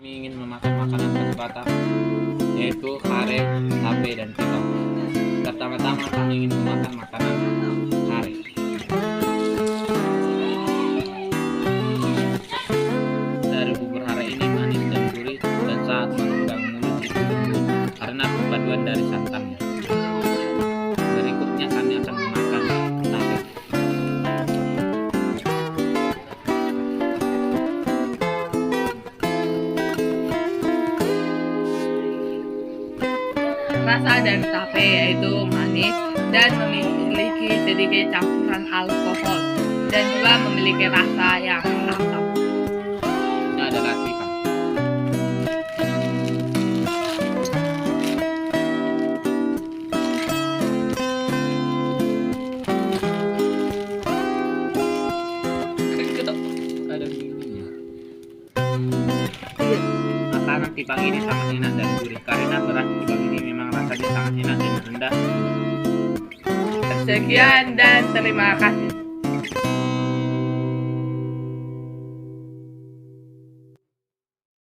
Kami ingin memakan makanan khas Batak, yaitu kare, tape, dan tipang. Pertama-tama kami ingin memakan makanan kare. Dari bubur hara ini manis dan gurih, dan saat menunggang mulut itu lembut karena perpaduan dari santannya. Berikutnya kami akan memakan tape. Rasa dari tape yaitu manis dan memiliki sedikit campuran alkohol dan juga memiliki rasa yang asam. Ini adalah tipang. Ada giginya. Makanan tipang ini sangat enak dan gurih karena beras tipang ini memang rasanya sangat enak dan rendah. Sekian dan terima kasih.